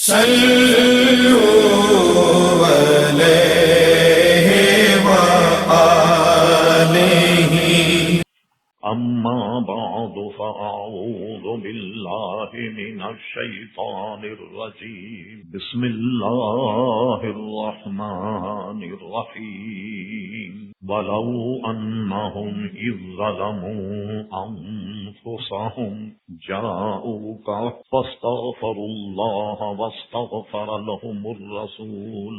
صلوا علیہ وآلہ۔ أما بعد فأعوذ بالله من الشيطان الرجيم بسم الله الرحمن الرحيم ولو أنهم إذ ظلموا أنفسهم جاءوك فاستغفروا الله واستغفر لهم الرسول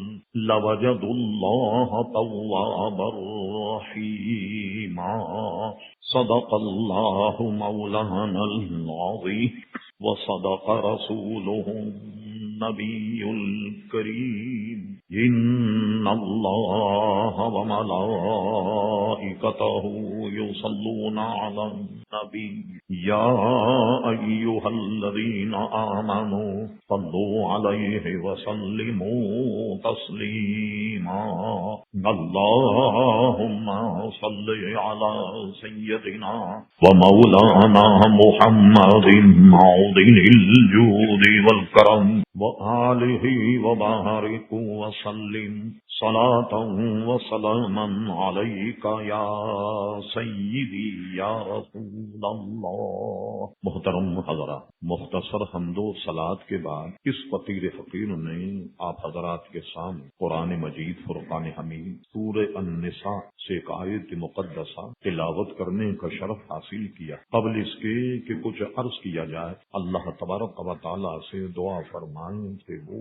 لوجدوا الله توابا رحيما۔ صدق الله مولانا العظيم وصدق رسوله النبي الكريم۔ إن الله وملائكته يصلون على النبي يا أيها الذين آمنوا صلوا عليه وسلموا تسليما۔ اللهم صل على سيدنا ومولانا محمد معدن الجود والكرم وآله وبارك وسلم صلاة وسلاما عليك يا سيدي يا رسول اللہ۔ محترم حضرات، مختصر حمد و صلات کے بعد اس فقیر فقیر نے آپ حضرات کے سامنے قرآن مجید فرقان حمید سورہ النساء سے ایک آیت مقدسہ تلاوت کرنے کا شرف حاصل کیا۔ قبل اس کے کہ کچھ عرض کیا جائے، اللہ تبارک و تعالیٰ سے دعا فرمائیں کہ وہ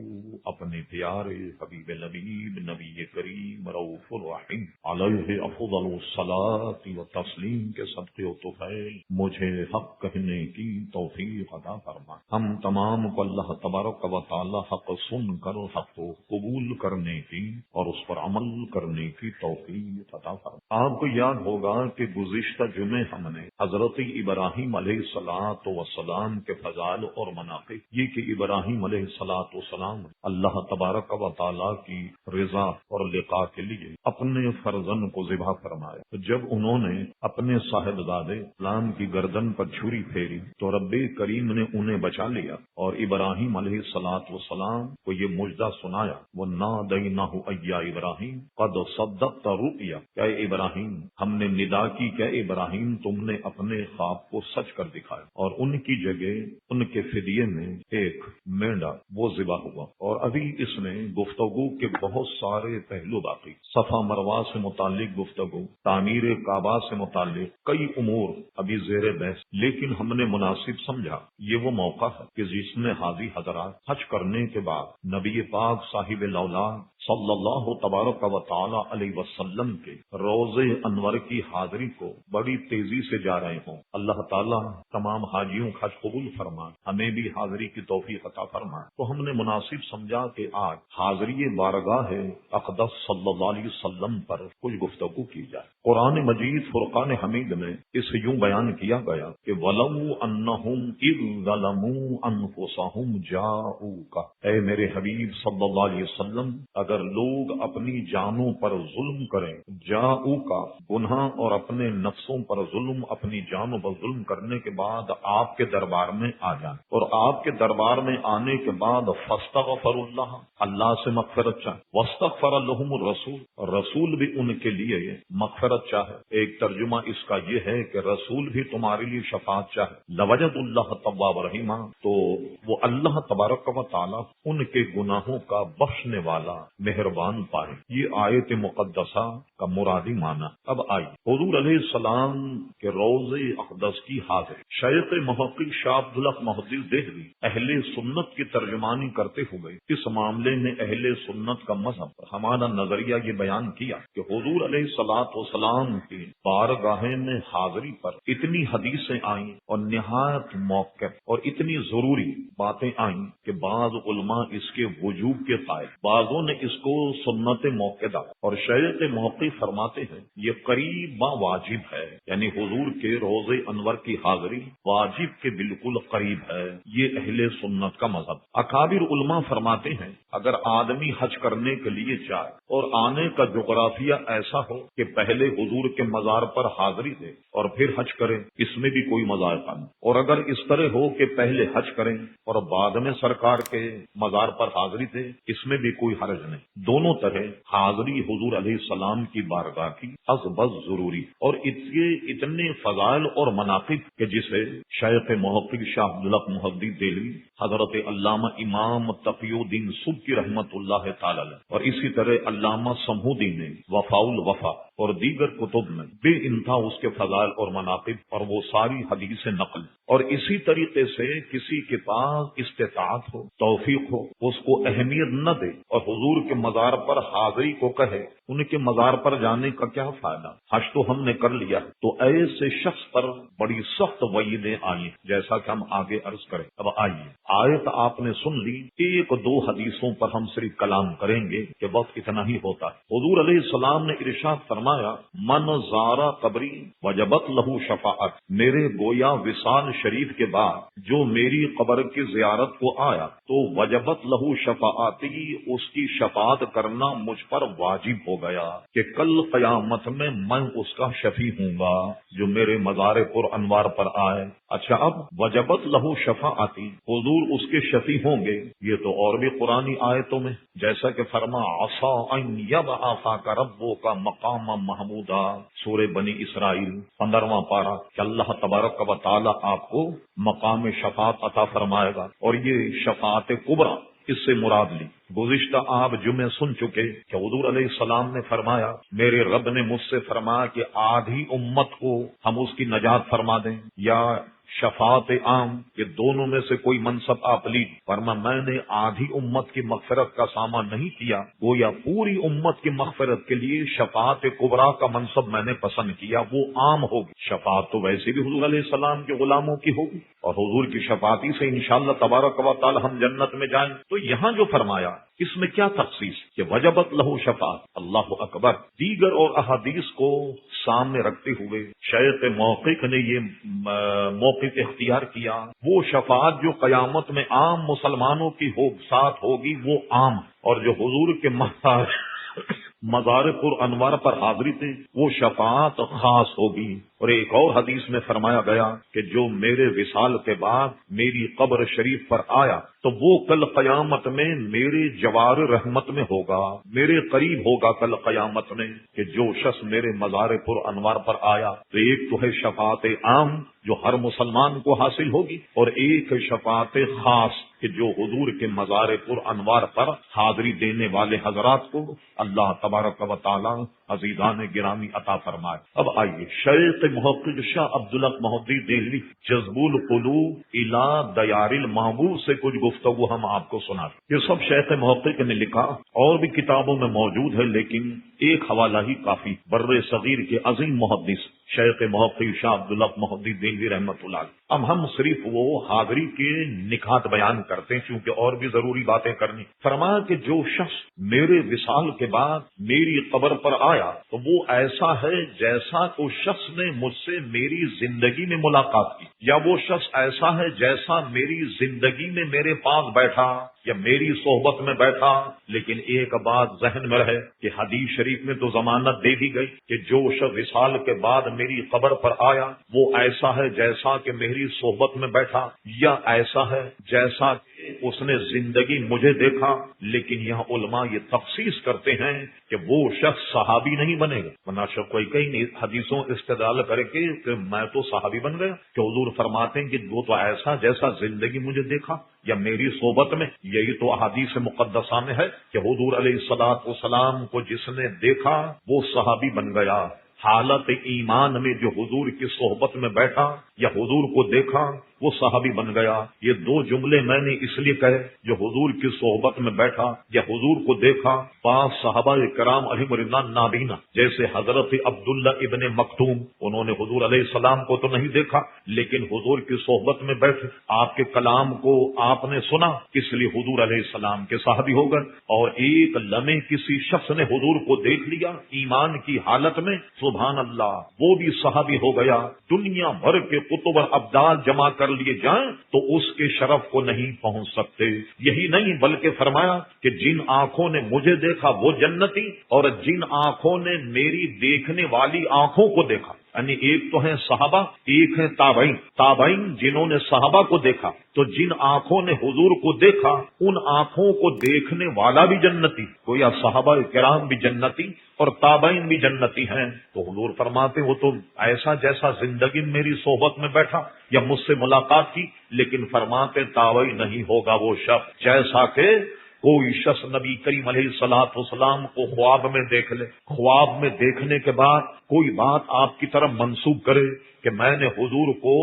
اپنے پیارے حبیب لبیب نبی کریم رؤوف الرحیم علیہ افضل الصلاۃ و تسلیم کے صدقے و طفیل مجھے حق کہنے کی توفیق عطا فرمائے۔ ہم تمام کو اللہ تبارک و تعالی حق سن کر حق کو قبول کرنے کی اور اس پر عمل کرنے کی توفیق عطا فرمائے۔ آپ کو یاد ہوگا کہ گزشتہ جمعے ہم نے حضرت ابراہیم علیہ الصلاۃ والسلام کے فضائل اور مناقب، یہ کہ ابراہیم علیہ الصلاۃ والسلام اللہ تبارک و تعالی کی رضا اور لقاء کے لیے اپنے فرزند کو ذبح فرمایا۔ تو جب انہوں نے اپنے صاحبزادے اسلام کی گردن پر چھری پھیری تو رب کریم نے انہیں بچا لیا اور ابراہیم علیہ الصلاۃ والسلام کو یہ مجدہ سنایا، وَنَادَيْنَاهُ أَيَّا إِبْرَاهِيمُ قَدْ صَدَّقْتَ رُؤْيَا، کہ اے ابراہیم ہم نے ندا کی کہ اے ابراہیم تم نے اپنے خواب کو سچ کر دکھایا، اور ان کی جگہ ان کے فدیے میں ایک مینڈا وہ ذبح ہوا۔ اور ابھی اس میں گفتگو کے بہت سارے پہلو باقی، صفا مروہ سے متعلق گفتگو، تعمیر کعبہ سے متعلق کئی امور ابھی زیر بحث، لیکن ہم نے مناسب سمجھا یہ وہ موقع ہے کہ جس میں حاجی حضرات حج کرنے کے بعد نبی پاک صاحب الاولاد صلی اللہ تبارک و تعالی علیہ وسلم کے روضے انور کی حاضری کو بڑی تیزی سے جا رہے ہوں۔ اللہ تعالیٰ تمام حاجیوں کا حج قبول فرمائے، ہمیں بھی حاضری کی توفیق عطا فرمائے۔ تو ہم نے مناسب سمجھا کہ آج حاضری بارگاہ اقدس صلی اللہ علیہ وسلم پر کچھ گفتگو کی جائے۔ قرآن مجید فرقان حمید میں اس یوں بیان کیا گیا کہ وَلَوْ أَنَّهُمْ إِذْ ظَلَمُوا أَنفُسَهُمْ جَاءُوكَ، اے میرے حبیب صلی اللہ علیہ وسلم اگر لوگ اپنی جانوں پر ظلم کریں، جاءوك گناہ اور اپنے نفسوں پر ظلم، اپنی جانوں پر ظلم کرنے کے بعد آپ کے دربار میں آ جائیں، اور آپ کے دربار میں آنے کے بعد فاستغفروا اللہ، اللہ سے مغفرت چاہے، واستغفر لهم الرسول، رسول بھی ان کے لیے مغفرت چاہے۔ ایک ترجمہ اس کا یہ ہے کہ رسول بھی تمہارے لیے شفاعت چاہے، لوجد اللہ تواب رحیمہ، تو وہ اللہ تبارک و تعالی ان کے گناہوں کا بخشنے والا مہربان پائے۔ یہ آیت مقدسہ کا مرادی معنی۔ اب آئی حضور علیہ السلام کے روضے اقدس کی حاضر شیخ محقق شاہ عبدالحق محدث دہلوی اہل سنت کی ترجمانی کرتے ہوئے اس معاملے میں اہل سنت کا مذہب ہمارا نظریہ یہ بیان کیا کہ حضور علیہ الصلاۃ والسلام کی بارگاہ میں حاضری پر اتنی حدیثیں آئیں اور نہایت موقع اور اتنی ضروری باتیں آئیں کہ بعض علماء اس کے وجوب کے قائل، بعضوں نے اس کو سنت موقدہ، اور شیخ موقع فرماتے ہیں یہ قریب با واجب ہے، یعنی حضور کے روز انور کی حاضری واجب کے بالکل قریب ہے، یہ اہل سنت کا مذہب۔ اکابر علماء فرماتے ہیں اگر آدمی حج کرنے کے لیے جائے اور آنے کا جغرافیہ ایسا ہو کہ پہلے حضور کے مزار پر حاضری دے اور پھر حج کرے، اس میں بھی کوئی مذائقہ نہیں، اور اگر اس طرح ہو کہ پہلے حج کریں اور بعد میں سرکار کے مزار پر حاضری دے، اس میں بھی کوئی حرج نہیں۔ دونوں طرح حاضری حضور علیہ السلام کی بارگاہ کی از بس ضروری، اور اتنے فضائل اور مناقب کہ جسے شیخ محقق شاہ عبدالحق محدث دہلوی، حضرت علامہ امام تقی الدین سبکی رحمت اللہ تعالی علیہ، اور اسی طرح علامہ سمہودی نے وفاء الوفا اور دیگر کتب میں بے انتہا اس کے فضائل اور مناقب اور وہ ساری حدیث نقل، اور اسی طریقے سے کسی کے پاس استطاعت ہو، توفیق ہو، اس کو اہمیت نہ دے اور حضور کے مزار پر حاضری کو کہے، ان کے مزار پر جانے کا کیا فائدہ؟ حج تو ہم نے کر لیا، تو ایسے شخص پر بڑی سخت وعیدیں آئی، جیسا کہ ہم آگے عرض کریں۔ اب آئیے، آیت آپ نے سن لی، ایک دو حدیثوں پر ہم صرف کلام کریں گے کہ وقت اتنا ہی ہوتا ہے۔ حضور علیہ السلام نے ارشاد فرمایا من زارا قبری وجبت لہو شفاعت، میرے گویا وصال شریف کے بعد جو میری قبر کی زیارت کو آیا تو وجبت لہو شفاعتی، اس کی شفاعت کرنا مجھ پر واجب ہو گیا کہ کل قیامت میں اس کا شفیع ہوں گا جو میرے مزار پر انوار پر آئے۔ اچھا، اب وجبت لہو شفاعتی، حضور اس کے شفیع ہوں گے، یہ تو اور بھی قرآنی آیتوں میں جیسا کہ فرما عصا ان یبعثک ربک مقام محمودا، سورہ بنی اسرائیل 15واں پارہ، کہ اللہ تبارک و تعالی آپ کو مقام شفاعت عطا فرمائے گا، اور یہ شفاعت کبریٰ اس سے مراد لی۔ گزشتہ آپ جمعے سن چکے کہ حضور علیہ السلام نے فرمایا میرے رب نے مجھ سے فرمایا کہ آدھی امت کو ہم اس کی نجات فرما دیں یا شفاعت عام، یہ دونوں میں سے کوئی منصب آپ لیجیے۔ فرما میں نے آدھی امت کی مغفرت کا سامان نہیں کیا، گویا پوری امت کی مغفرت کے لیے شفاعت کبریٰ کا منصب میں نے پسند کیا، وہ عام ہوگی۔ شفاعت تو ویسے بھی حضور علیہ السلام کے غلاموں کی ہوگی، اور حضور کی شفاعتی سے انشاءاللہ تبارک و تعالی ہم جنت میں جائیں۔ تو یہاں جو فرمایا اس میں کیا تخصیص کہ وجبت لہو شفاعت، اللہ اکبر۔ دیگر اور احادیث کو سامنے رکھتے ہوئے شیخ محقق نے یہ موقف اختیار کیا، وہ شفاعت جو قیامت میں عام مسلمانوں کی ساتھ ہوگی وہ عام، اور جو حضور کے مزار پر انوار پر حاضری تھے وہ شفاعت خاص ہوگی۔ اور ایک اور حدیث میں فرمایا گیا کہ جو میرے وصال کے بعد میری قبر شریف پر آیا تو وہ کل قیامت میں میرے جوار رحمت میں ہوگا، میرے قریب ہوگا کل قیامت میں، کہ جو شخص میرے مزار پر انوار پر آیا تو ایک تو ہے شفاعت عام جو ہر مسلمان کو حاصل ہوگی، اور ایک شفاعت خاص کہ جو حضور کے مزار پر انوار پر حاضری دینے والے حضرات کو اللہ تبارک و تعالی عزیزان گرامی عطا فرمائے۔ اب آئیے، شیخ محقق شاہ عبدالحق محدث دہلوی جذب القلوب الی دیار المحبوب سے کچھ گفتگو ہم آپ کو سنا۔ یہ سب شیخ محقق نے لکھا، اور بھی کتابوں میں موجود ہے، لیکن ایک حوالہ ہی کافی۔ بر صغیر کے عظیم محدث شیخ محقق شاہ عبدالحق محدث دہلوی رحمۃ اللہ علیہ۔ اب ہم صرف وہ حاضری کے نکات بیان کرتے ہیں کیونکہ اور بھی ضروری باتیں کرنی۔ فرمایا کہ جو شخص میرے وصال کے بعد میری قبر پر آیا تو وہ ایسا ہے جیسا اس شخص نے مجھ سے میری زندگی میں ملاقات کی، یا وہ شخص ایسا ہے جیسا میری زندگی میں میرے پاس بیٹھا یا میری صحبت میں بیٹھا۔ لیکن ایک بات ذہن میں رہے کہ حدیث شریف میں تو ضمانت دے دی گئی کہ جو شخص وصال کے بعد میری قبر پر آیا وہ ایسا ہے جیسا کہ میری صحبت میں بیٹھا، یا ایسا ہے جیسا کہ اس نے زندگی مجھے دیکھا۔ لیکن یہاں علماء یہ تخصیص کرتے ہیں کہ وہ شخص صحابی نہیں بنے گا، ورنہ کوئی کئی حدیثوں استدلال کرے کہ میں تو صحابی بن گیا، کہ حضور فرماتے ہیں کہ وہ تو ایسا جیسا زندگی مجھے دیکھا یا میری صحبت میں۔ یہی تو احادیث مقدسہ میں ہے کہ حضور علیہ الصلوۃ والسلام کو جس نے دیکھا وہ صحابی بن گیا۔ حالت ایمان میں جو حضور کی صحبت میں بیٹھا یا حضور کو دیکھا وہ صحابی بن گیا۔ یہ دو جملے میں نے اس لیے کہے، جو حضور کی صحبت میں بیٹھا یا حضور کو دیکھا، 5 صحابہ کرام علیہم رضوان نابینا، جیسے حضرت عبداللہ ابن مکتوم، انہوں نے حضور علیہ السلام کو تو نہیں دیکھا لیکن حضور کی صحبت میں بیٹھے، آپ کے کلام کو آپ نے سنا، اس لیے حضور علیہ السلام کے صحابی ہو گئے۔ اور ایک لمحے کسی شخص نے حضور کو دیکھ لیا ایمان کی حالت میں، سبحان اللہ، وہ بھی صحابی ہو گیا۔ دنیا بھر کے قطب اور ابدال جمع کر لیے جائیں تو اس کے شرف کو نہیں پہنچ سکتے۔ یہی نہیں بلکہ فرمایا کہ جن آنکھوں نے مجھے دیکھا وہ جنتی، اور جن آنکھوں نے میری دیکھنے والی آنکھوں کو دیکھا، یعنی ایک تو ہیں صحابہ، ایک ہیں تابعین۔ تابعین جنہوں نے صحابہ کو دیکھا، تو جن آنکھوں نے حضور کو دیکھا ان آنکھوں کو دیکھنے والا بھی جنتی، گویا صحابہ کرام بھی جنتی اور تابعین بھی جنتی ہیں۔ تو حضور فرماتے وہ تو ایسا جیسا زندگی میں میری صحبت میں بیٹھا یا مجھ سے ملاقات کی، لیکن فرماتے تابعی نہیں ہوگا وہ شخص جیسا کہ کوئی شخص نبی کریم علیہ الصلوۃ والسلام کو خواب میں دیکھ لے، خواب میں دیکھنے کے بعد کوئی بات آپ کی طرف منسوب کرے کہ میں نے حضور کو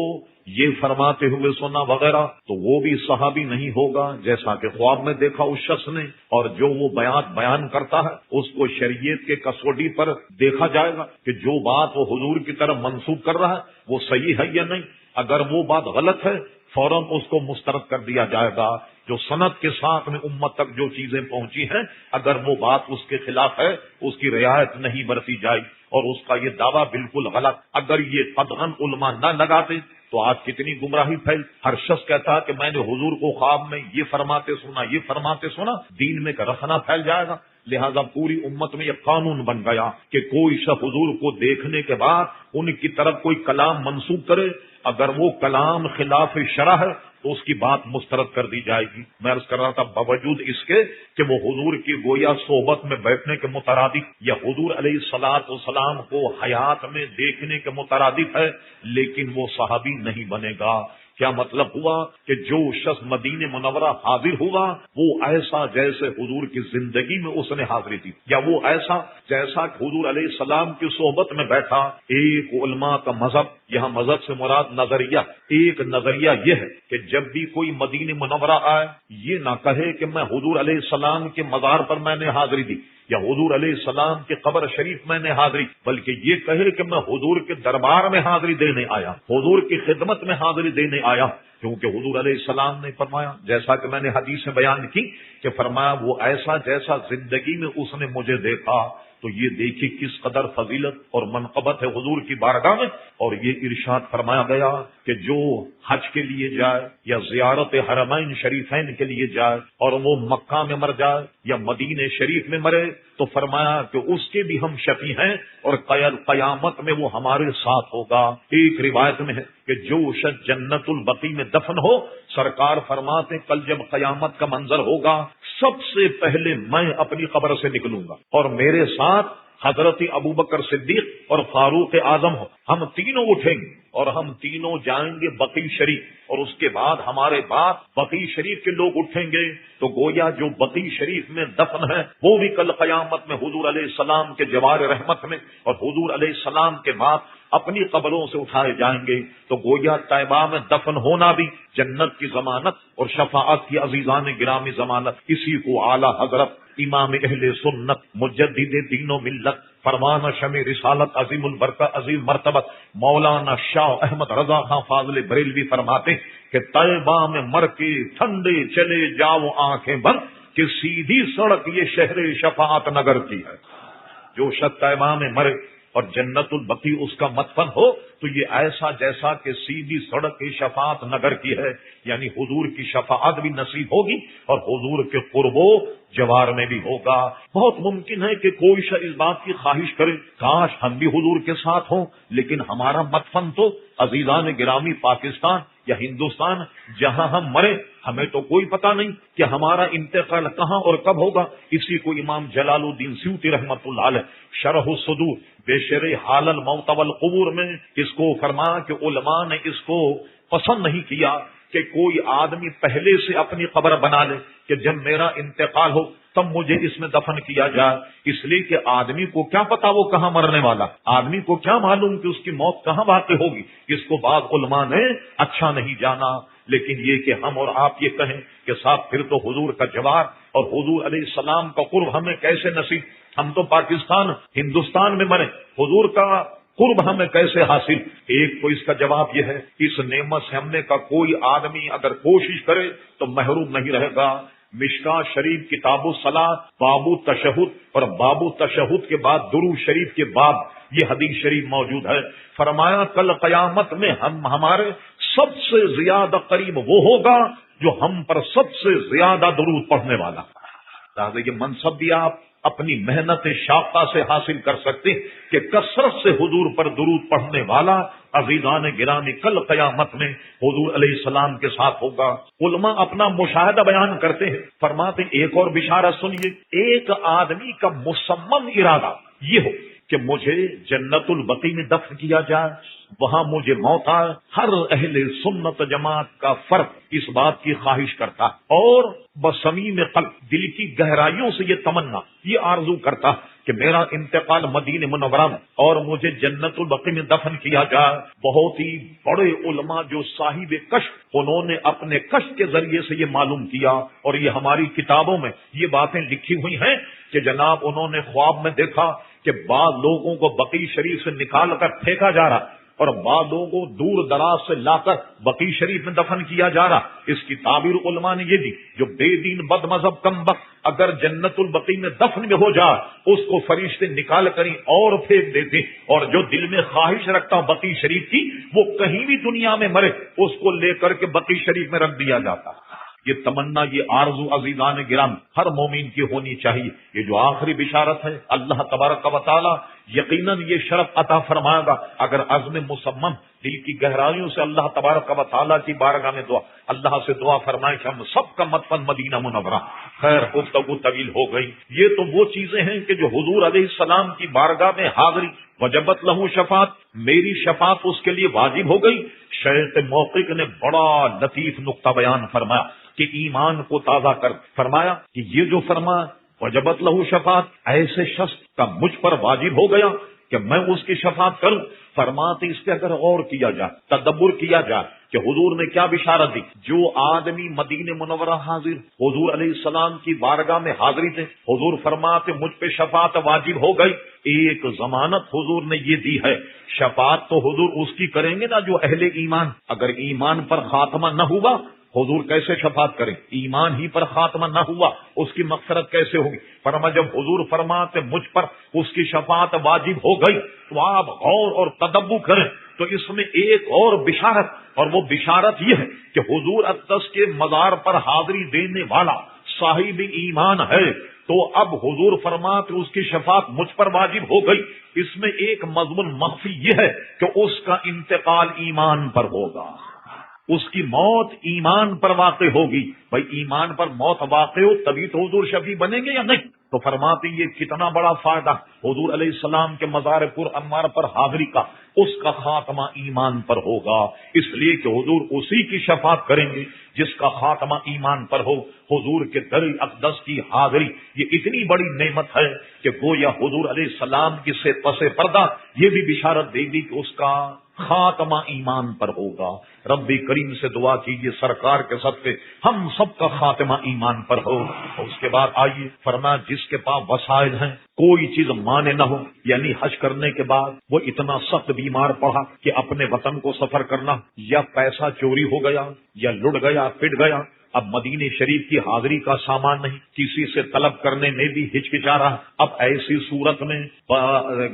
یہ فرماتے ہوئے سنا وغیرہ، تو وہ بھی صحابی نہیں ہوگا جیسا کہ خواب میں دیکھا اس شخص نے، اور جو وہ بیان کرتا ہے اس کو شریعت کے کسوٹی پر دیکھا جائے گا کہ جو بات وہ حضور کی طرف منسوب کر رہا ہے وہ صحیح ہے یا نہیں۔ اگر وہ بات غلط ہے فوراً اس کو مسترد کر دیا جائے گا۔ جو سند کے ساتھ میں امت تک جو چیزیں پہنچی ہیں، اگر وہ بات اس کے خلاف ہے اس کی رعایت نہیں برتی جائے، اور اس کا یہ دعویٰ بالکل غلط۔ اگر یہ قطعاً علماء نہ لگاتے تو آج کتنی گمراہی پھیل۔ ہر شخص کہتا ہے کہ میں نے حضور کو خواب میں یہ فرماتے سنا، یہ فرماتے سنا، دین میں کا رخنا پھیل جائے گا۔ لہذا پوری امت میں یہ قانون بن گیا کہ کوئی شخص حضور کو دیکھنے کے بعد ان کی طرف کوئی کلام منسوب کرے، اگر وہ کلام خلاف شرع ہے تو اس کی بات مسترد کر دی جائے گی۔ میں عرض کر رہا تھا باوجود اس کے کہ وہ حضور کی گویا صحبت میں بیٹھنے کے مترادف یا حضور علیہ الصلوۃ والسلام کو حیات میں دیکھنے کے مترادف ہے، لیکن وہ صحابی نہیں بنے گا۔ کیا مطلب ہوا کہ جو شخص مدینہ منورہ حاضر ہوا وہ ایسا جیسے حضور کی زندگی میں اس نے حاضری تھی، یا وہ ایسا جیسا کہ حضور علیہ السلام کی صحبت میں بیٹھا۔ ایک علماء کا مذہب، یہاں مذہب سے مراد نظریہ، ایک نظریہ یہ ہے کہ جب بھی کوئی مدینہ منورہ آئے یہ نہ کہے کہ میں حضور علیہ السلام کے مزار پر میں نے حاضری دی یا حضور علیہ السلام کے قبر شریف میں نے حاضری، بلکہ یہ کہے کہ میں حضور کے دربار میں حاضری دینے آیا، حضور کی خدمت میں حاضری دینے آیا۔ کیونکہ حضور علیہ السلام نے فرمایا، جیسا کہ میں نے حدیث میں بیان کی، کہ فرمایا وہ ایسا جیسا زندگی میں اس نے مجھے دیکھا۔ تو یہ دیکھیے کس قدر فضیلت اور منقبت ہے حضور کی بارگاہ میں۔ اور یہ ارشاد فرمایا گیا کہ جو حج کے لیے جائے یا زیارت حرمین شریفین کے لیے جائے اور وہ مکہ میں مر جائے یا مدینہ شریف میں مرے تو فرمایا کہ اس کے بھی ہم شفیع ہیں اور قیامت میں وہ ہمارے ساتھ ہوگا۔ ایک روایت میں ہے کہ جو شخص جنت البقیع میں دفن ہو، سرکار فرماتے کل جب قیامت کا منظر ہوگا سب سے پہلے میں اپنی قبر سے نکلوں گا اور میرے ساتھ حضرت ابوبکر صدیق اور فاروق اعظم ہو، ہم تینوں اٹھیں گے اور ہم تینوں جائیں گے بقیع شریف، اور اس کے بعد ہمارے بعد بقیع شریف کے لوگ اٹھیں گے۔ تو گویا جو بقیع شریف میں دفن ہے وہ بھی کل قیامت میں حضور علیہ السلام کے جوار رحمت میں اور حضور علیہ السلام کے بعد اپنی قبروں سے اٹھائے جائیں گے۔ تو گویا طیبہ میں دفن ہونا بھی جنت کی ضمانت اور شفاعت کی عزیزان گرامی ضمانت۔ اسی کو اعلی حضرت امام اہل سنت مجدد دین و ملت فرمان شمع رسالت عظیم البرکت عظیم مرتبت مولانا شاہ احمد رضا خان فاضل بریلوی فرماتے کہ طیبہ میں مر کے ٹھنڈے چلے جاؤ آنکھیں بند کہ سیدھی سڑک یہ شہر شفاعت نگر کی ہے۔ جو شخص طیبہ میں مرے اور جنت البقیع اس کا مدفن ہو تو یہ ایسا جیسا کہ سیدھی سڑک کی شفاعت نگر کی ہے، یعنی حضور کی شفاعت بھی نصیب ہوگی اور حضور کے قرب و جوار میں بھی ہوگا۔ بہت ممکن ہے کہ کوئی شخص اس بات کی خواہش کرے کاش ہم بھی حضور کے ساتھ ہوں، لیکن ہمارا مدفن تو عزیزان گرامی پاکستان یا ہندوستان جہاں ہم مرے ہمیں تو کوئی پتہ نہیں کہ ہمارا انتقال کہاں اور کب ہوگا۔ اسی کو امام جلال الدین سیوطی رحمۃ اللہ علیہ شرح الصدور بشرح حال الموت والقبور میں اس کو فرمایا کہ علماء نے اس کو پسند نہیں کیا کہ کوئی آدمی پہلے سے اپنی قبر بنا لے کہ جب میرا انتقال ہو تب مجھے اس میں دفن کیا جائے، اس لیے کہ آدمی کو کیا پتا وہ کہاں مرنے والا، آدمی کو کیا معلوم کہ اس کی موت کہاں واقع ہوگی۔ اس کو بعض علماء نے اچھا نہیں جانا، لیکن یہ کہ ہم اور آپ یہ کہیں کہ صاحب پھر تو حضور کا جوار اور حضور علیہ السلام کا قرب ہمیں کیسے نصیب، ہم تو پاکستان ہندوستان میں مرے، حضور کا قرب ہمیں کیسے حاصل؟ ایک تو اس کا جواب یہ ہے، اس نعمت سے ہم نے کا کوئی آدمی اگر کوشش کرے تو محروم نہیں رہے گا۔ مشکاہ شریف کتاب الصلاۃ بابو تشہد اور بابو تشہد کے بعد درود شریف کے بعد یہ حدیث شریف موجود ہے، فرمایا کل قیامت میں ہمارے سب سے زیادہ قریب وہ ہوگا جو ہم پر سب سے زیادہ درود پڑھنے والا۔ لہٰذا یہ منصب بھی آپ اپنی محنت شاقہ سے حاصل کر سکتے کہ کثرت سے حضور پر درود پڑھنے والا عزیزان گرامی کل قیامت میں حضور علیہ السلام کے ساتھ ہوگا۔ علماء اپنا مشاہدہ بیان کرتے ہیں، فرماتے ہیں ایک اور بشارت سنیے، ایک آدمی کا مصمم ارادہ یہ ہو کہ مجھے جنت البقیع میں دفن کیا جائے، وہاں مجھے موت آئے، ہر اہل سنت جماعت کا فرد اس بات کی خواہش کرتا اور بصمیم قلب دل کی گہرائیوں سے یہ تمنا، یہ آرزو کرتا کہ میرا انتقال مدینہ منورہ میں اور مجھے جنت البقیع میں دفن کیا جائے۔ بہت ہی بڑے علماء جو صاحب کشف، انہوں نے اپنے کشف کے ذریعے سے یہ معلوم کیا اور یہ ہماری کتابوں میں یہ باتیں لکھی ہوئی ہیں کہ جناب انہوں نے خواب میں دیکھا کہ بعض لوگوں کو بقیع شریف سے نکال کر پھینکا جا رہا اور بعض لوگوں کو دور دراز سے لا کر بقیع شریف میں دفن کیا جا رہا۔ اس کی تعبیر علماء نے یہ دی، جو بے دین بد مذہب کم بخت اگر جنت البقیع میں دفن میں ہو جائے اس کو فرشتے نکال کر اور پھینک دیتے، اور جو دل میں خواہش رکھتا بقیع شریف کی وہ کہیں بھی دنیا میں مرے اس کو لے کر کے بقیع شریف میں رکھ دیا جاتا۔ یہ تمنا، یہ آرزو عزیزان گرام ہر مومن کی ہونی چاہیے۔ یہ جو آخری بشارت ہے اللہ تبارک و تعالی یقیناً یہ شرف عطا فرمائے گا اگر عزم مصمم دل کی گہرائیوں سے اللہ تبارک و تعالی کی بارگاہ میں دعا، اللہ سے دعا فرمائے کہ ہم سب کا مدفن مدینہ منورہ۔ خیر گفتگو طویل ہو گئی، یہ تو وہ چیزیں ہیں کہ جو حضور علیہ السلام کی بارگاہ میں حاضری، وجبت لہو شفاعت، میری شفاعت اس کے لیے واجب ہو گئی۔ شیخ موقق نے بڑا لطیف نقطہ بیان فرمایا کہ ایمان کو تازہ کر، فرمایا کہ یہ جو فرمایا وجبت لہو شفاعت، ایسے شخص کا مجھ پر واجب ہو گیا کہ میں اس کی شفاعت کروں۔ فرماتے اس پہ اگر غور کیا جائے، تدبر کیا جائے کہ حضور نے کیا بشارت دی، جو آدمی مدینہ منورہ حاضر حضور علیہ السلام کی بارگاہ میں حاضری تھے، حضور فرماتے مجھ پہ شفاعت واجب ہو گئی۔ ایک ضمانت حضور نے یہ دی ہے، شفاعت تو حضور اس کی کریں گے نا جو اہل ایمان، اگر ایمان پر خاتمہ نہ ہوا حضور کیسے شفاعت کریں؟ ایمان ہی پر خاتمہ نہ ہوا اس کی مغفرت کیسے ہوگی؟ فرما جب حضور فرماتے مجھ پر اس کی شفاعت واجب ہو گئی تو آپ غور اور تدبر کریں تو اس میں ایک اور بشارت، اور وہ بشارت یہ ہے کہ حضور اقدس کے مزار پر حاضری دینے والا صاحب ایمان ہے تو اب حضور فرماتے اس کی شفاعت مجھ پر واجب ہو گئی۔ اس میں ایک مضمون مخفی یہ ہے کہ اس کا انتقال ایمان پر ہوگا، اس کی موت ایمان پر واقع ہوگی۔ بھائی ایمان پر موت واقع ہو تبھی تو حضور شفیع بنیں گے یا نہیں؟ تو فرماتے یہ کتنا بڑا فائدہ حضور علیہ السلام کے مزار پر انوار پر حاضری کا، اس کا خاتمہ ایمان پر ہوگا، اس لیے کہ حضور اسی کی شفاعت کریں گے جس کا خاتمہ ایمان پر ہو۔ حضور کے در اقدس کی حاضری یہ اتنی بڑی نعمت ہے کہ گویا حضور علیہ السلام کی سے پس پردہ یہ بھی بشارت دے گی کہ اس کا خاتمہ ایمان پر ہوگا۔ رب کریم سے دعا کیجیے سرکار کے صدقے ہم سب کا خاتمہ ایمان پر ہو۔ اور اس کے بعد آئیے فرمایا جس کے پاس وسائل ہیں کوئی چیز مانے نہ ہو، یعنی حج کرنے کے بعد وہ اتنا سخت بیمار پڑا کہ اپنے وطن کو سفر کرنا یا پیسہ چوری ہو گیا یا لٹ گیا پٹ گیا، اب مدینہ شریف کی حاضری کا سامان نہیں، کسی سے طلب کرنے میں بھی ہچکچا رہا۔ اب ایسی صورت میں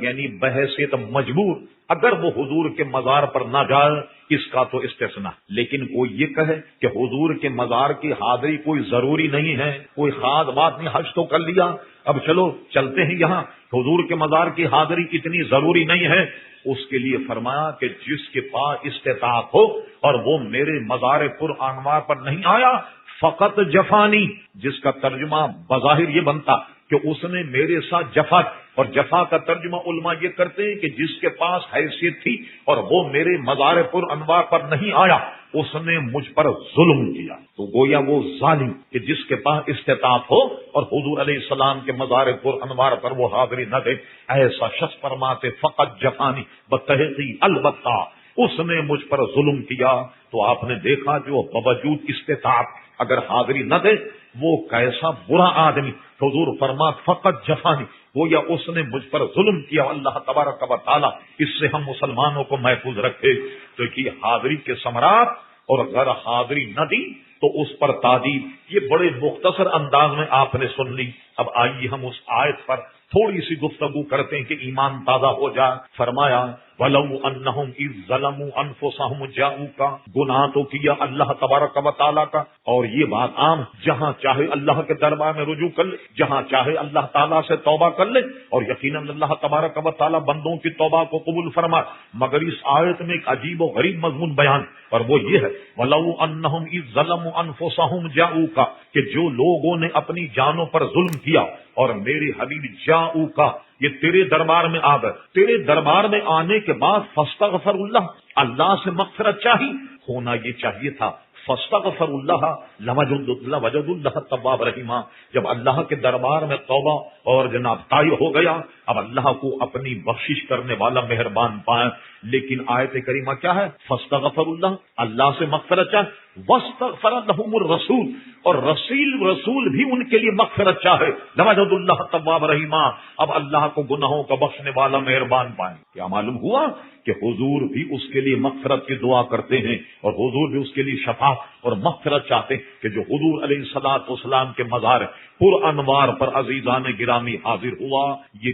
یعنی بحیثیت مجبور اگر وہ حضور کے مزار پر نہ جائے اس کا تو استثناء، لیکن کوئی یہ کہے کہ حضور کے مزار کی حاضری کوئی ضروری نہیں ہے، کوئی خاص بات نہیں، حج تو کر لیا اب چلو چلتے ہیں یہاں، حضور کے مزار کی حاضری اتنی ضروری نہیں ہے، اس کے لیے فرمایا کہ جس کے پاس استطاعت ہو اور وہ میرے مزار پر انوار پر نہیں آیا فقط جفانی، جس کا ترجمہ بظاہر یہ بنتا کہ اس نے میرے ساتھ جفا کی، اور جفا کا ترجمہ علماء یہ کرتے ہیں کہ جس کے پاس حیثیت تھی اور وہ میرے مزار پر انوار پر نہیں آیا، اس نے مجھ پر ظلم کیا۔ تو گویا وہ ظالم کہ جس کے پاس استطاعت ہو اور حضور علیہ السلام کے مزار پر انوار پر وہ حاضری نہ دے، ایسا شخص فرماتے فقط جفانی بتحقیق البتہ اس نے مجھ پر ظلم کیا۔ تو آپ نے دیکھا جو باوجود استطاعت اگر حاضری نہ دے وہ کیسا برا آدمی۔ حضور فرمات فقط جفانی، وہ یا اس نے مجھ پر ظلم کیا۔ اللہ تبارک و تعالی اس سے ہم مسلمانوں کو محفوظ رکھے۔ تو کہ حاضری کے ثمرات اور اگر حاضری نہ دی تو اس پر تعدیب، یہ بڑے مختصر انداز میں آپ نے سن لی۔ اب آئیے ہم اس آیت پر تھوڑی سی گفتگو کرتے ہیں کہ ایمان تازہ ہو جائے۔ فرمایا وَلَوْ أَنَّهُمْ إِذْ ظَلَمُوا أَنفُسَهُمْ جَاءُوكَ، گناہ تو کیا اللہ تبارک و تعالیٰ کا، اور یہ بات عام، جہاں چاہے اللہ کے دربار میں رجوع کر لے، جہاں چاہے اللہ تعالیٰ سے توبہ کر لے، اور یقیناً اللہ تبارک و تعالیٰ بندوں کی توبہ کو قبول فرمائے۔ مگر اس آیت میں ایک عجیب و غریب مضمون بیان، اور وہ یہ ہے وَلَوْ أَنَّهُمْ إِذْ ظَلَمُوا أَنفُسَهُمْ جَاءُوكَ، کہ جو لوگوں نے اپنی جانوں پر ظلم کیا اور میرے حبیب جاؤکا، یہ تیرے دربار میں آ گئے، تیرے دربار میں آنے کے بعد فاستغفر اللہ، اللہ سے مغفرت چاہی، ہونا یہ چاہیے تھا فاستغفر اللہ لوجد اللہ تواب رحیمہ۔ جب اللہ کے دربار میں توبہ اور جناب طائی ہو گیا، اب اللہ کو اپنی بخشش کرنے والا مہربان پائے۔ لیکن آیت کریمہ کیا ہے؟ فاستغفر اللہ، اللہ سے مغفرت چاہے، واستغفر لهم الرسول، اور رسول بھی ان کے لیے مغفرت چاہے، لوجد اللہ تواب رحیمہ، اب اللہ کو گناہوں کا بخشنے والا مہربان پائیں۔ کیا معلوم ہوا کہ حضور بھی اس کے لیے مغفرت کی دعا کرتے ہیں، اور حضور بھی اس کے لیے شفاعت اور مغفرت چاہتے ہیں کہ جو حضور علیہ الصلوۃ والسلام کے مزار پر انوار پر عزیزان گرامی حاضر ہوا، یہ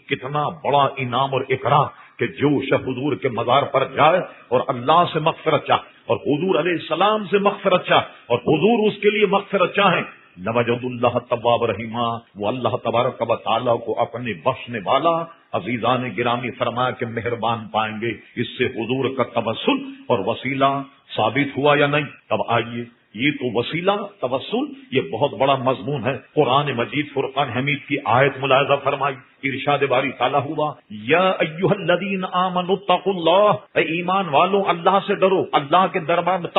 کتنا بڑا انعام اور اکرام کہ جو شخص حضور کے مزار پر جائے اور اللہ سے مغفرت چاہے اور حضور علیہ السلام سے مغفرت چاہے اور حضور اس کے لیے مغفرت چاہیں، لوجد اللہ تواب رحیمہ، وہ اللہ تبارک و تعالیٰ کو اپنے بخشنے والا عزیزان گرامی فرمایا کہ مہربان پائیں گے۔ اس سے حضور کا توسل اور وسیلہ ثابت ہوا یا نہیں؟ تب آئیے، یہ تو وسیلہ توسل یہ بہت بڑا مضمون ہے۔ قرآن مجید فرقان حمید کی آیت ملاحظہ فرمائی، ارشاد باری تعالیٰ ہوا یا ایھا الذین آمنوا اتقوا اللہ، اے ایمان والوں اللہ سے ڈرو، اللہ کے دربار میں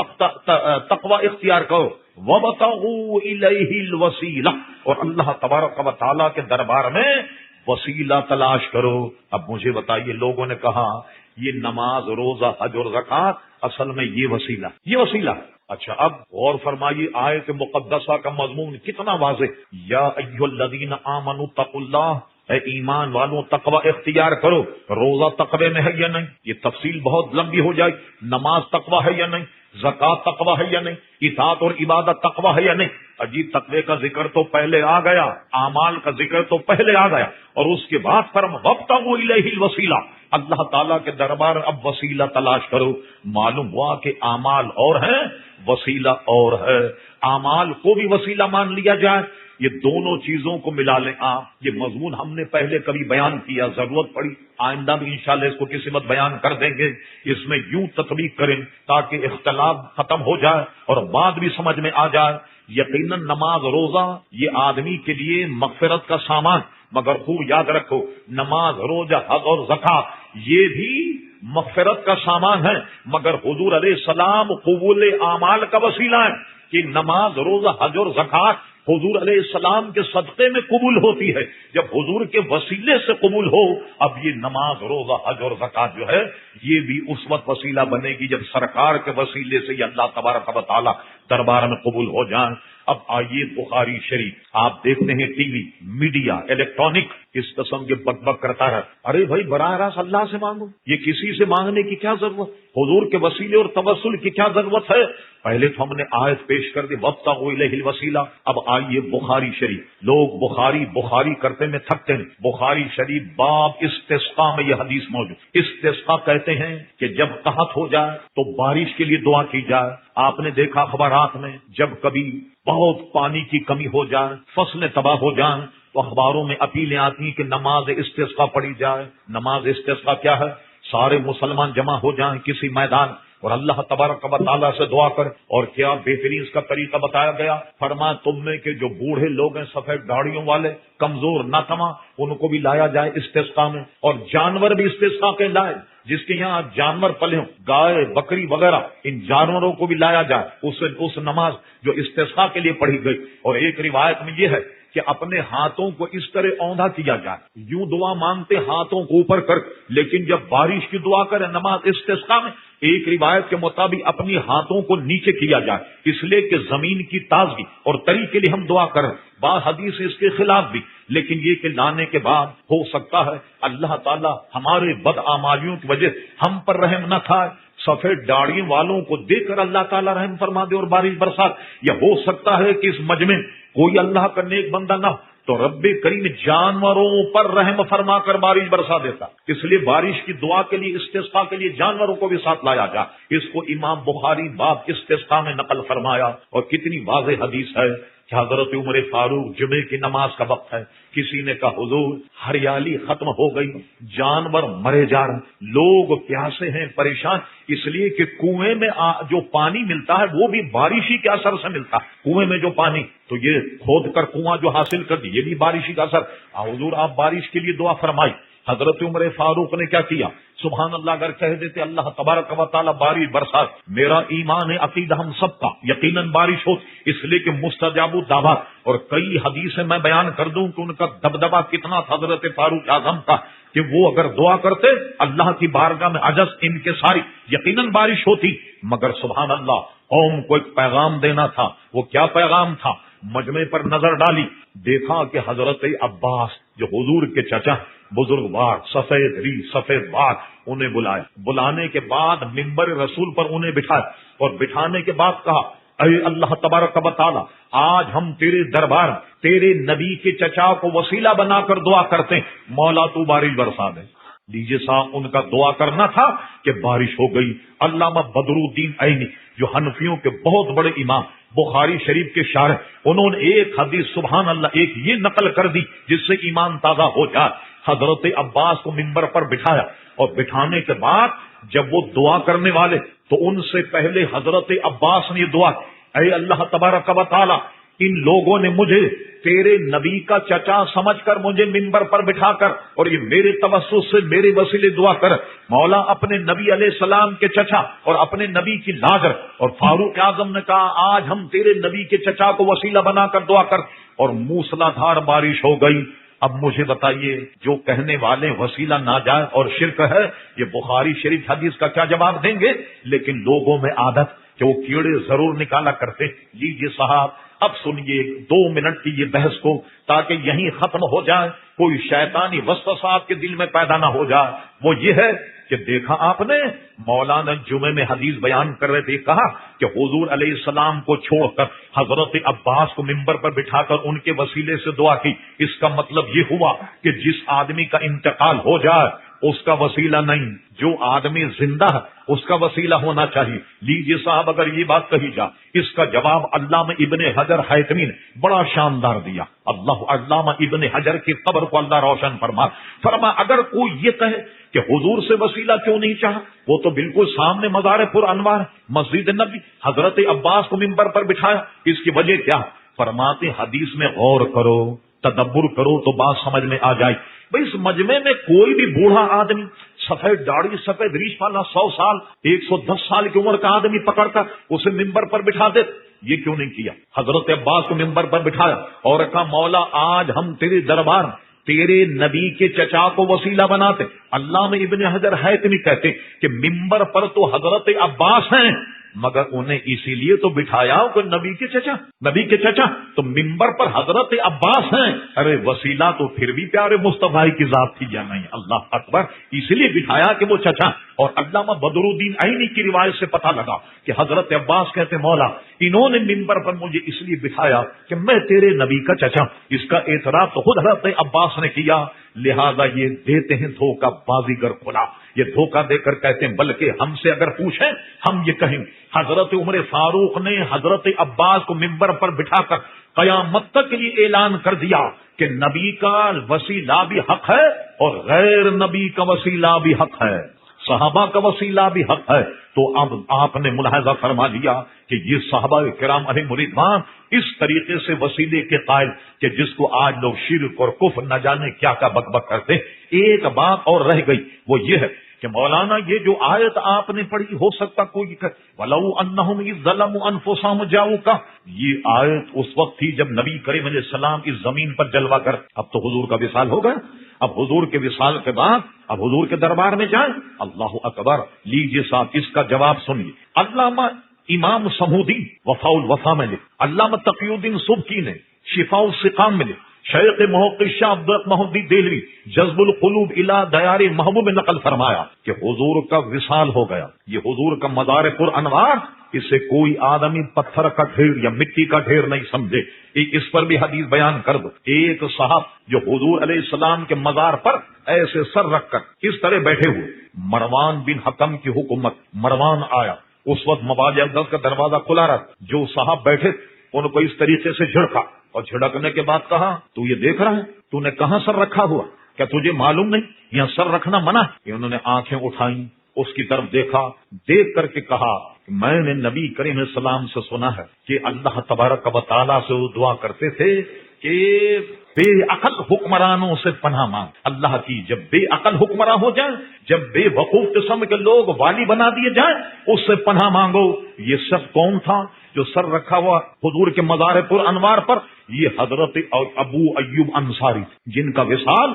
تقوی اختیار کرو، وابتغوا الیہ الوسیلہ، اور اللہ تبارک و تعالیٰ کے دربار میں وسیلہ تلاش کرو۔ اب مجھے بتائیے، لوگوں نے کہا یہ نماز، روزہ، حج اور زکوٰۃ اصل میں یہ وسیلہ ہے۔ اچھا، اب غور فرمائیے، آیت مقدسہ کا مضمون کتنا واضح، یا ایھا الذین آمنوا اتقوا اللہ، اے ایمان والوں تقوی اختیار کرو۔ روزہ تقوی میں ہے یا نہیں؟ یہ تفصیل بہت لمبی ہو جائے۔ نماز تقوی ہے یا نہیں؟ زکوٰۃ تقوی ہے یا نہیں؟ اطاعت اور عبادت تقوی ہے یا نہیں؟ عجیب، تقوی کا ذکر تو پہلے آ گیا، اعمال کا ذکر تو پہلے آ گیا، اور اس کے بعد وابتغوا الیہ الوسیلہ، اللہ تعالیٰ کے دربار اب وسیلہ تلاش کرو۔ معلوم ہوا کہ اعمال اور ہیں، وسیلہ اور ہے۔ اعمال کو بھی وسیلہ مان لیا جائے، یہ دونوں چیزوں کو ملا لیں آپ۔ یہ مضمون ہم نے پہلے کبھی بیان کیا، ضرورت پڑی آئندہ بھی انشاءاللہ اس کو کسی وقت بیان کر دیں گے۔ اس میں یوں تطبیق کریں تاکہ اختلاف ختم ہو جائے اور بات بھی سمجھ میں آ جائے۔ یقیناً نماز، روزہ یہ آدمی کے لیے مغفرت کا سامان، مگر خوب یاد رکھو نماز، روزہ، حج اور زکوٰۃ یہ بھی مغفرت کا سامان ہے، مگر حضور علیہ السلام قبول اعمال کا وسیلہ ہے کہ نماز، روزہ، حج اور زکوٰۃ حضور علیہ السلام کے صدقے میں قبول ہوتی ہے۔ جب حضور کے وسیلے سے قبول ہو، اب یہ نماز، روزہ، حج اور زکوٰۃ جو ہے یہ بھی اس وقت وسیلہ بنے گی جب سرکار کے وسیلے سے یہ اللہ تبارک و تعالیٰ دربار میں قبول ہو جائیں۔ اب آئیے بخاری شریف، آپ دیکھتے ہیں ٹی وی، میڈیا، الیکٹرانک اس قسم کے بک کرتا ہے، ارے بھائی براہ راست اللہ سے مانگو، یہ کسی سے مانگنے کی کیا ضرورت، حضور کے وسیلے اور توسل کی کیا ضرورت ہے؟ پہلے تو ہم نے آیت پیش کر دی وابتغوا الیہ الوسیلہ۔ اب آئیے بخاری شریف، لوگ بخاری کرتے میں تھکتے ہیں۔ بخاری شریف باب استسقاء میں یہ حدیث موجود۔ استسقاء کہتے ہیں کہ جب قحط ہو جائے تو بارش کے لیے دعا کی جائے۔ آپ نے دیکھا اخبارات میں جب کبھی بہت پانی کی کمی ہو جائے، فصلیں تباہ ہو جائیں، تو اخباروں میں اپیلیں آتی ہیں کہ نماز استسقاء پڑھی جائے۔ نماز استسقاء کیا ہے؟ سارے مسلمان جمع ہو جائیں کسی میدان اور اللہ تبارک و تعالیٰ سے دعا کر. اور کیا بہترین اس کا طریقہ بتایا گیا. فرمایا تم میں کے جو بوڑھے لوگ ہیں سفید داڑھیوں والے کمزور ناتواں ان کو بھی لایا جائے استسقاء میں, اور جانور بھی استسقاء کے لائے. جس کے یہاں جانور پلے ہوں گائے بکری وغیرہ ان جانوروں کو بھی لایا جائے اس نماز جو استسقاء کے لیے پڑھی گئی. اور ایک روایت میں یہ ہے کہ اپنے ہاتھوں کو اس طرح اوندھا کیا جائے, یوں دعا مانگتے ہاتھوں کو اوپر کر, لیکن جب بارش کی دعا کرے نماز استسقاء میں ایک روایت کے مطابق اپنی ہاتھوں کو نیچے کیا جائے, اس لیے کہ زمین کی تازگی اور تری کے لیے ہم دعا کریں. بعض حدیث اس کے خلاف بھی, لیکن یہ کہ لانے کے بعد ہو سکتا ہے اللہ تعالیٰ ہمارے بدعمالیوں کی وجہ ہم پر رحم نہ کھائے, سفید داڑھی والوں کو دیکھ کر اللہ تعالیٰ رحم فرما دے اور بارش برسات. یا ہو سکتا ہے کہ اس مجمع کوئی اللہ کا نیک بندہ نہ ہو تو رب کریم جانوروں پر رحم فرما کر بارش برسا دیتا. اس لیے بارش کی دعا کے لیے استسقاء کے لیے جانوروں کو بھی ساتھ لایا جا. اس کو امام بخاری باب استسقاء میں نقل فرمایا. اور کتنی واضح حدیث ہے کہ حضرت عمر فاروق جمعے کی نماز کا وقت ہے, کسی نے کہا حضور ہریالی ختم ہو گئی, جانور مرے جا رہے, لوگ پیاسے ہیں پریشان, اس لیے کہ کنویں میں جو پانی ملتا ہے وہ بھی بارشی کے اثر سے ملتا ہے. کنویں میں جو پانی تو یہ کھود کر کنواں جو حاصل کر دی یہ بھی بارشی کا اثر. حضور آپ بارش کے لیے دعا فرمائی. حضرت عمر فاروق نے کیا کیا, سبحان اللہ اگر کہہ دیتے اللہ تبارک و تعالیٰ بارش برسات, میرا ایمان ہے عقیدہ ہم سب کا یقیناً بارش ہو, اس لیے کہ مستجاب الدعوات. اور کئی حدیثیں میں بیان کر دوں کہ ان کا دبدبہ کتنا تھا حضرت فاروق اعظم کا, کہ وہ اگر دعا کرتے اللہ کی بارگاہ میں عجز ان کے ساری یقیناً بارش ہوتی. مگر سبحان اللہ قوم کو ایک پیغام دینا تھا. وہ کیا پیغام تھا؟ مجمع پر نظر ڈالی, دیکھا کہ حضرت عباس جو حضور کے چچا بزرگوار سفید ری سفید بال, انہیں بلائے. بلانے کے بعد منبر رسول پر انہیں بٹھائے اور بٹھانے کے بعد کہا اے اللہ تبارک و تعالی آج ہم تیرے دربار تیرے نبی کے چچا کو وسیلہ بنا کر دعا کرتے ہیں, مولا تو بارش برسا دے. لیجیے صاحب ان کا دعا کرنا تھا کہ بارش ہو گئی. علامہ بدر الدین عینی جو حنفیوں کے بہت بڑے امام بخاری شریف کے شارح, انہوں نے ایک حدیث سبحان اللہ ایک یہ نقل کر دی جس سے ایمان تازہ ہو جائے. حضرت عباس کو منبر پر بٹھایا اور بٹھانے کے بعد جب وہ دعا کرنے والے تو ان سے پہلے حضرت عباس نے یہ دعا, اے اللہ تبارک و تعالی ان لوگوں نے مجھے تیرے نبی کا چچا سمجھ کر مجھے منبر پر بٹھا کر اور یہ میرے توسط سے میرے وسیلے دعا کر, مولا اپنے نبی علیہ السلام کے چچا اور اپنے نبی کی لاجر. اور فاروق اعظم نے کہا آج ہم تیرے نبی کے چچا کو وسیلہ بنا کر دعا کر, اور موسلا دھار بارش ہو گئی. اب مجھے بتائیے جو کہنے والے وسیلہ ناجائز اور شرک ہے یہ بخاری شریف حدیث کا کیا جواب دیں گے؟ لیکن لوگوں میں عادت کہ وہ کیڑے ضرور نکالا کرتے. لیجیے صاحب اب سنیے 2 منٹ کی یہ بحث کو تاکہ یہیں ختم ہو جائے, کوئی شیطانی وسوسہ آپ کے دل میں پیدا نہ ہو جائے. وہ یہ ہے کہ دیکھا آپ نے مولانا جمعے میں حدیث بیان کر رہے تھے, کہا کہ حضور علیہ السلام کو چھوڑ کر حضرت عباس کو منبر پر بٹھا کر ان کے وسیلے سے دعا کی. اس کا مطلب یہ ہوا کہ جس آدمی کا انتقال ہو جائے اس کا وسیلہ نہیں, جو آدمی زندہ ہے اس کا وسیلہ ہونا چاہیے. لیجیے صاحب اگر یہ بات کہی جائے اس کا جواب علامہ ابن حجر حیتمی نے بڑا شاندار دیا. علامہ ابن حجر کی قبر کو اللہ روشن فرما اگر کوئی یہ کہے کہ حضور سے وسیلہ کیوں نہیں چاہا, وہ تو بالکل سامنے مزار پر انوار مسجد نبی حضرت عباس کو منبر پر بٹھایا, اس کی وجہ کیا؟ فرماتے حدیث میں غور کرو تدبر کرو تو بات سمجھ میں آ جائے. بھائی اس مجمع میں کوئی بھی بوڑھا آدمی سفید داڑھی سفید ریش والا 100 سال 110 سال کی عمر کا آدمی پکڑ کر اسے منبر پر بٹھا دے, یہ کیوں نہیں کیا؟ حضرت عباس کو منبر پر بٹھایا اور کہا مولا آج ہم تیرے دربار تیرے نبی کے چچا کو وسیلہ بناتے. علامہ ابن حجر حیتمی کہتے کہ منبر پر تو حضرت عباس ہیں مگر انہیں اسی لیے تو بٹھایا کہ نبی کے چچا تو منبر پر حضرت عباس ہیں. ارے وسیلہ تو پھر بھی پیارے مصطفی کی ذات تھی یا نہیں؟ اللہ اکبر, اسی لیے بٹھایا کہ وہ چچا. اور علامہ بدر الدین عینی کی روایت سے پتہ لگا کہ حضرت عباس کہتے مولا انہوں نے منبر پر مجھے اس لیے بٹھایا کہ میں تیرے نبی کا چچا. اس کا اعتراف تو خود حضرت عباس نے کیا, لہذا یہ دیتے ہیں دھوکہ بازیگر کھلا. یہ دھوکہ دے کر کہتے ہیں بلکہ ہم سے اگر پوچھیں ہم یہ کہیں حضرت عمر فاروق نے حضرت عباس کو منبر پر بٹھا کر قیامت تک کے لیے اعلان کر دیا کہ نبی کا وسیلہ بھی حق ہے اور غیر نبی کا وسیلہ بھی حق ہے, صحابہ کا وسیلہ بھی حق ہے. تو اب آپ نے ملاحظہ فرما لیا کہ یہ صحابہ کرام علیہم رضوان اس طریقے سے وسیلے کے قائل کہ جس کو آج لوگ شرک اور کفر نہ جانے کیا کیا بک بک کرتے. ایک بات اور رہ گئی، وہ یہ ہے کہ مولانا یہ جو آیت آپ نے پڑھی، ہو سکتا کوئی کہ وَلَوْ أَنَّهُمْ إِذْ ظَلَمُوا أَنفُسَهُمْ جَاءُوكَ، یہ آیت اس وقت تھی جب نبی کریم علیہ السلام اس زمین پر جلوہ کر. اب تو حضور کا وصال ہو گیا، اب حضور کے وصال کے بعد اب حضور کے دربار میں جائیں. اللہ اکبر. لیجیے صاحب اس کا جواب سنیے. علامہ امام سمودی وفاء الوفا میں لکھ، علامہ تقی الدین سبکی نے شفاء السقام میں لکھ، شیخ محقق شاہ عبد محمود دہلوی جذب القلوب الی دیار محبوب میں نقل فرمایا کہ حضور کا وصال ہو گیا. یہ حضور کا مزار پر انوار، اسے کوئی آدمی پتھر کا ڈھیر یا مٹی کا ڈھیر نہیں سمجھے. اس پر بھی حدیث بیان کر دو. ایک صاحب جو حضور علیہ السلام کے مزار پر ایسے سر رکھ کر اس طرح بیٹھے ہوئے، مروان بن حکم کی حکومت. مروان آیا، اس وقت مباد اقدس کا دروازہ کھلا رہا. جو صاحب بیٹھے ان کو اس طریقے سے جھڑکا اور جھڑکنے کے بعد کہا تو یہ دیکھ رہا ہے تو نے کہاں سر رکھا ہوا، کیا تجھے معلوم نہیں یہاں سر رکھنا منع ہے؟ انہوں نے آنکھیں اٹھائیں، اس کی طرف دیکھا، دیکھ کر کے کہا کہ میں نے نبی کریم علیہ السلام سے سنا ہے کہ اللہ تبارک و تعالیٰ سے وہ دعا کرتے تھے کہ بے عقل حکمرانوں سے پناہ مانگ. اللہ کی جب بے عقل حکمراں ہو جائیں، جب بے وقوف قسم کے لوگ والی بنا دیے جائیں، اس سے پناہ مانگو. یہ شخص کون تھا جو سر رکھا ہوا حضور کے مزار پر انوار پر؟ یہ حضرت ابو ایوب انصاری، جن کا وصال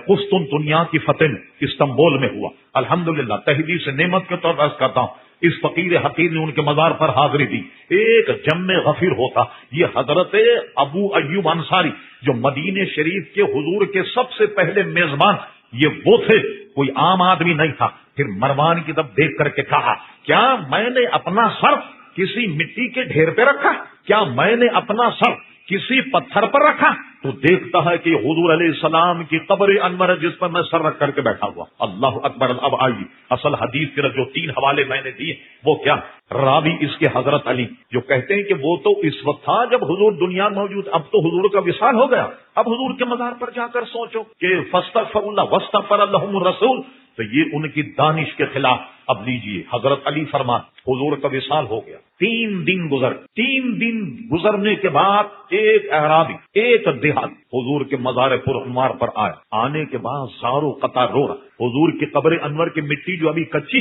قسطنطنیہ کی فتح استنبول میں ہوا. الحمدللہ تحدیث نعمت کے طور پر عرض کرتا ہوں، اس فقیر حقیر نے ان کے مزار پر حاضری دی. ایک جم غفیر ہوتا. یہ حضرت ابو ایوب انصاری جو مدینہ شریف کے حضور کے سب سے پہلے میزبان، یہ وہ تھے، کوئی عام آدمی نہیں تھا. پھر مروان کی طرف دیکھ کر کے کہا کیا میں نے اپنا سر کسی مٹی کے ڈھیر پہ رکھا؟ کیا میں نے اپنا سر کسی پتھر پر رکھا؟ تو دیکھتا ہے کہ حضور علیہ السلام کی قبر انور ہے جس پر میں سر رکھ کر کے بیٹھا ہوا. اللہ اکبر. اب آئیے اصل حدیث کے جو 3 حوالے میں نے دیے وہ کیا؟ راوی اس کے حضرت علی جو کہتے ہیں کہ وہ تو اس وقت تھا جب حضور دنیا میں موجود، اب تو حضور کا وصال ہو گیا. اب حضور کے مزار پر جا کر سوچو کہ فاستغفر اللہ واستغفر لهم الرسول، تو یہ ان کی دانش کے خلاف. اب لیجئے حضرت علی فرمان حضور کا وصال ہو گیا. 3 دن گزرنے کے بعد ایک اعرابی، ایک دیہات حضور کے مزار پر انوار پر آیا. آنے کے بعد ساروں قطار رو رہا. حضور کی قبر انور کی مٹی جو ابھی کچی،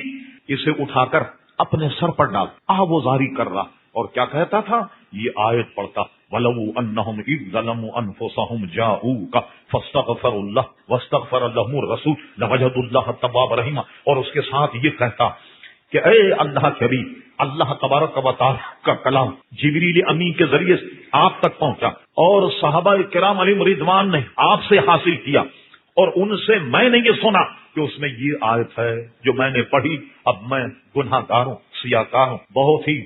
اسے اٹھا کر اپنے سر پر ڈال آوازاری کر رہا. اور کیا کہتا تھا؟ یہ آیت پڑھتا وَلَوْ أَنَّهُمْ إِذْ ظَلَمُوا أَنفُسَهُمْ جَاءُوكَ فَاسْتَغْفَرُوا اللَّهَ وَاسْتَغْفَرَ لَهُمُ الرَّسُولُ لَوَجَدُوا اللَّهَ تَوَّابًا رَحِيمًا. اور اس کے ساتھ یہ کہتا کہ اے اللہ کے حبیب، اللہ تبارک و تعالی کا کلام جبریل امین کے ذریعے آپ تک پہنچا اور صحابہ کرام علیہم رضوان نے آپ سے حاصل کیا، اور ان سے میں نے یہ سنا کہ اس میں یہ آیت ہے جو میں نے پڑھی. اب میں گناہ گاروں، سیاہ کاروں، بہت ہی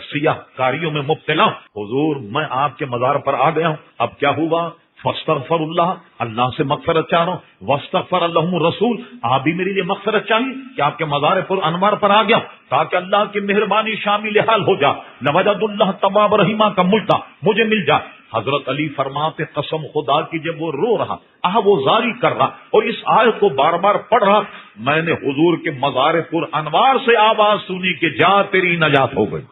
سیاہ کاریوں میں مبتلا ہوں. حضور میں آپ کے مزار پر آ گیا ہوں. اب کیا ہوا؟ فاستغفر اللہ، اللہ سے مغفرت چاہ رہا ہوں. واستغفر لهم الرسول، آپ بھی میرے لیے مغفرت چاہیے کہ آپ کے مزار پر انوار پر آ گیا تاکہ اللہ کی مہربانی شامل حال ہو جائے. لوجد اللہ تواب رحیمہ کا ملتا مجھے مل جائے. حضرت علی فرماتے قسم خدا کی جب وہ رو رہا، وہ زاری کر رہا اور اس آیت کو بار بار پڑھ رہا، میں نے حضور کے مزار پر انوار سے آواز سنی کہ جا تیری نجات ہو گئی.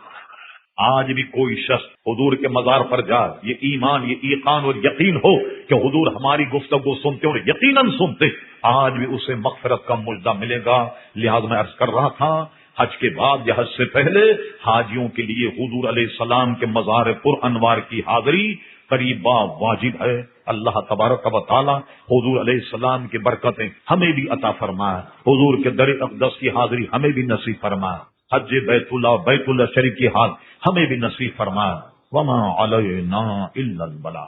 آج بھی کوئی شخص حضور کے مزار پر جائے، یہ ایمان، یہ ایقان اور یقین ہو کہ حضور ہماری گفتگو سنتے اور یقیناً سنتے، آج بھی اسے مغفرت کا مجدہ ملے گا. لہذا میں عرض کر رہا تھا حج کے بعد یا حج سے پہلے حاجیوں کے لیے حضور علیہ السلام کے مزار پر انوار کی حاضری قریبا واجب ہے. اللہ تبارک و تعالی حضور علیہ السلام کی برکتیں ہمیں بھی عطا فرمائے، حضور کے در اقدس کی حاضری ہمیں بھی نصیب فرمائے، حج بیت اللہ شریف کی حال ہمیں بھی نصیب فرمائے. وما علینا الا البلاغ.